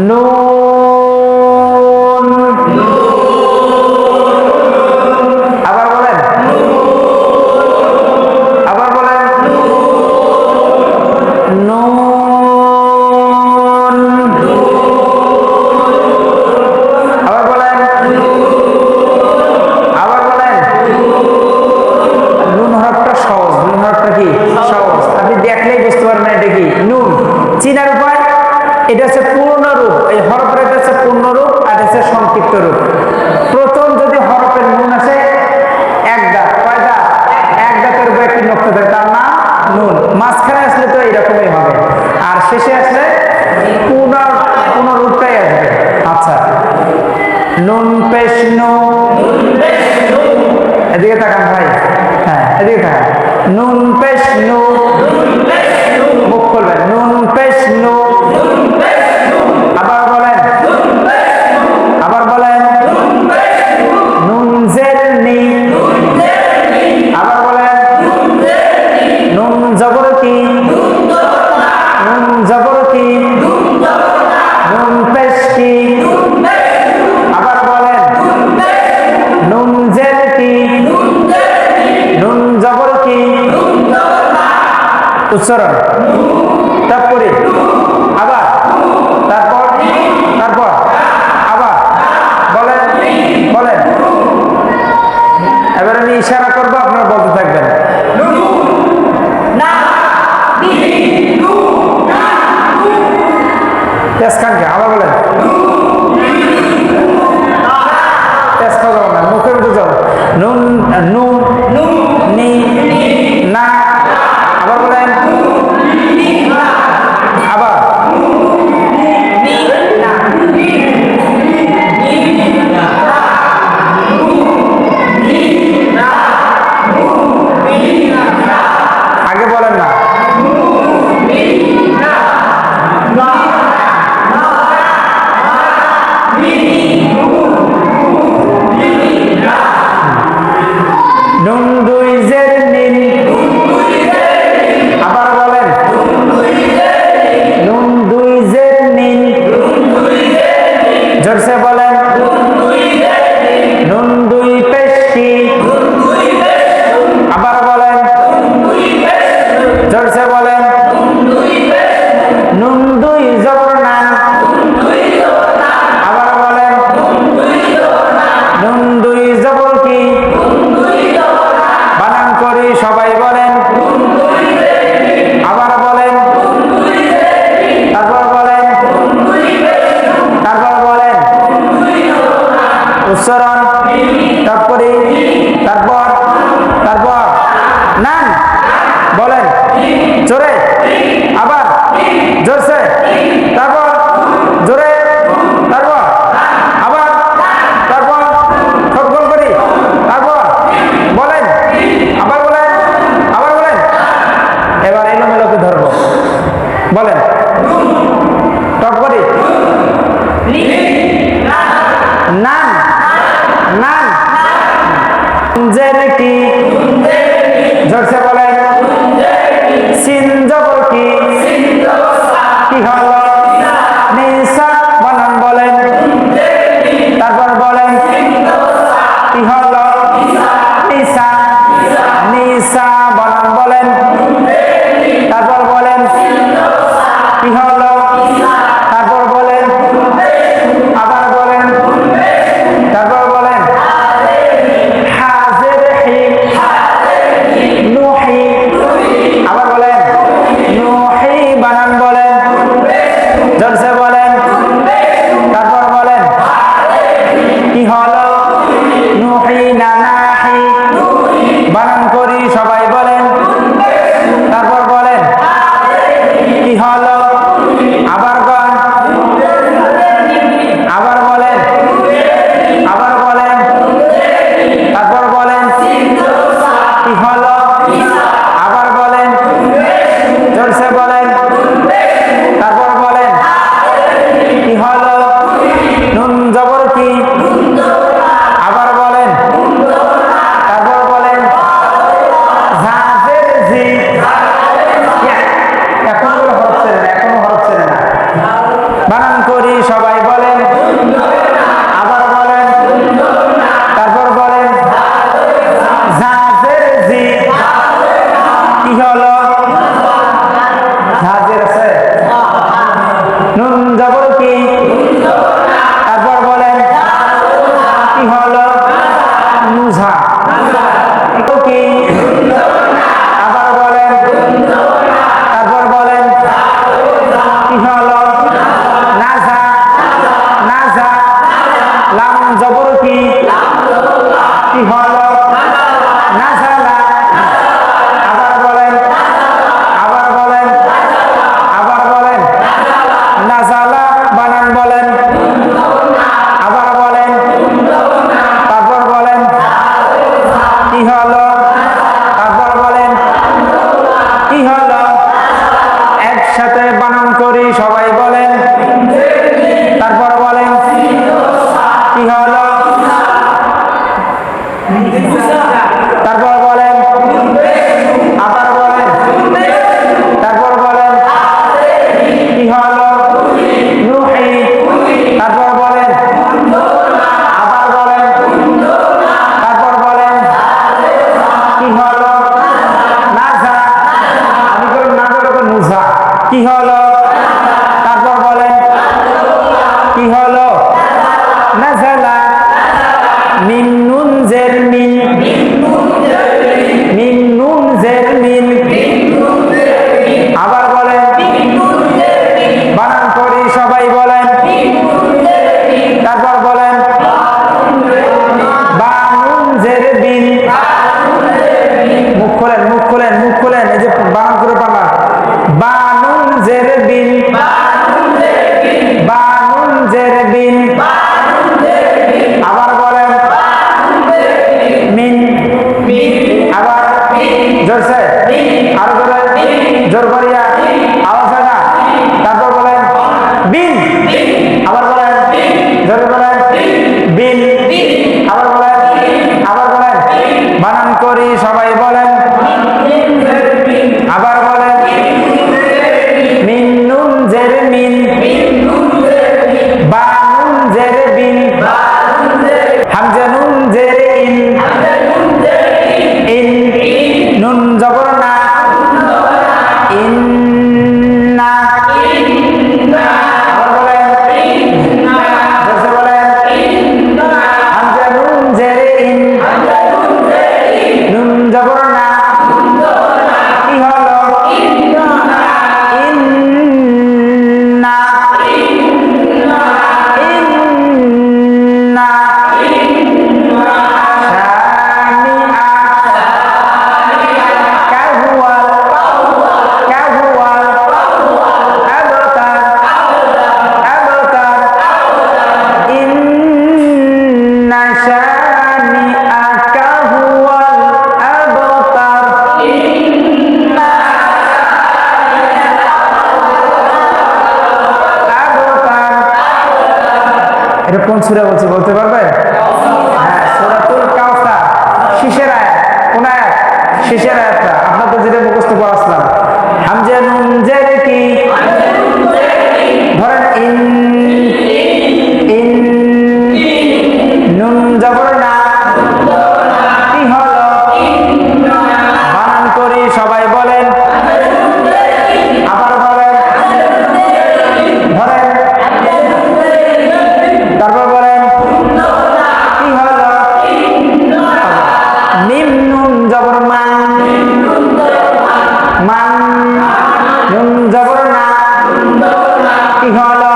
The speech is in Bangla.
নুন। আবার বলেন, আবার বলেন, নুন। আবার বলেন, আবার বলেন। নুন হরফটা সহজ, নুন হরফটা কি সহজ, আপনি দেখলেই বুঝতে পারবেন এটা কি নুন। চিনার উপায়, এটা হচ্ছে পূর্ণ রূপ, এই হরফের এটা হচ্ছে পূর্ণ রূপ আর এটা হচ্ছে সংক্ষিপ্ত রূপ। প্রথম যদি হরফের নুন আসে এক দাঁত, কয় দাঁত? এক দাঁতের উপর একটি নক্তা থাকে, তার নাম নুন। মাঝখানে আসলে তো এইরকমই হবে, আর শেষে আসলে পূর্ণ রূপটাই আসবে। আচ্ছা, নুন পেশ নু। এদিকে তাকান ভাই, হ্যাঁ এদিকে তাকান। নুন পেশ নু, মুখ খুলবেন। নুন পেশ নু। আবার বলেন, আবার বলেন। নুন জের নি। আবার বলেন। নুন জবর কি? নুন জবর কি? নুন পেশ কি? আবার বলেন। নুন জের কি? নুন জবর কি? উচ্চারণ তারপরে আবার, তারপর, তারপর আবার বলেন, বলেন। এবার আমি ইশারা করবো, আপনারা বলতে থাকবেন। আবার বলেন। মুখের মধ্যে যাও। নুন নু নি না। আবার বলেন, আবার আগে বলেন না। নুন দুই জের নিন। আবার বলেন। নুন দুই জের নিন। জোরসে বলেন। নুন দুই পেশ কি? আবার বলেন, জোরসে বলেন। নুন দুই জবর না। আবার বলেন। নুন দুই জবর কি? বানান করি সবাই বলেন। আবার বলেন, তারপর বলেন, তারপর বলেন। উচ্চারণ তারপরে, তারপর, তারপর নান বলেন জোরে, আবার জোরসে, তারপর জোরে, তারপর আবার, তারপর ঠকবল করি, তারপর বলেন, আবার বলেন, আবার বলেন। এবার এলোমেলোকে ধরবো, বলেন টক করি। নান, নান জের কি? জোরসে বলেন। সিন জবর কি? কি হলো? নিসা বানান বলেন, তারপর বলেন কি হলো? নিসা, নিসা বানান বলেন, তারপর বলেন কি হলো? তারপর বলেন করি সবাই বলেন, আবার বলেন, তারপর বলেন ঝাঁজের জি, কি হলো? ঝাঁজের আছে, নুন জবর কি, তারপর বলেন কি হলো? নুঝা, কি? আবার বলেন, তারপর বলেন কি হলো? নাজা, নাজা, লাম জবর কি, কি হলো? নাজালা, আবার বলেন, আবার বলেন, আবার বলেন, নাজালা, বানান বলেন, আবার বলেন, তারপর বলেন কি হলো? তারপর বলেন কি হলো? একসাথে বানান করি সবাই বলেন, তারপর বলেন কি হলো? তারপর বলেন, আবার বলেন, তারপর বলেন কি হলো? নুহি, তারপর বলেন, আবার বলেন, তারপর বলেন কি হলো? নাজা, আমি করে না করে নুজা, কি হলো? তারপর বলেন কি হলো? নাজালা, মিন নুন জের মিন, মিন নুন জের মিন, আবার বলেন, বানান করি সবাই বলেন, তারপর বলেন বা নুন জের বিন, মুখ খোলেন, মুখ খোলেন, মুখ খোলেন, এই যে বানান করে পারলাম, বা নুন জের বিন, বা নুন জের বিন, আবার বলেন মিন, আবার জোরসে, আরো জোরে, জোর করিয়া, আওয়াজ হয় না, তারপর বলেন বিন, আবার বলেন, জোরে বলেন বিন, আবার বলেন, আবার বলেন, বানান করি সবাই বলেন, আবার বলেন মিন নুন জের মিন, বা নুন জের বিন, হামজা নুন জের ইন, ইন, নুন জবর না, ইন্না, আবার বলেন, জোরসে বলেন, হামজা নুন জের ইন, নুন জবর না, কি হলো? ইন্না, ইন্না, শামিআ, কাহুয়াল, কাহুয়াল, আবতার, আবতার, ইন্না শামিআকা হুয়াল আবতার, এটা কোন সূরা বলছে বলতে পারবে? হ্যাঁ, সূরাতুল কাউসার, শেষের আয়াত। কোন আয়াত? শেষের আয়াতটা। আপনার তো যেটা মুখস্থ পড়াছিলাম, হামজা নুন জের কি, ধরেন ইন, ইন, নুন জবর না, কি হলো? বানান করি সবাই বলেন, আবার বলেন, ধরেন, তারপর বলেন কি হলো? মিম নুন জবর মান, মান, নুন জবর না, কি হলো?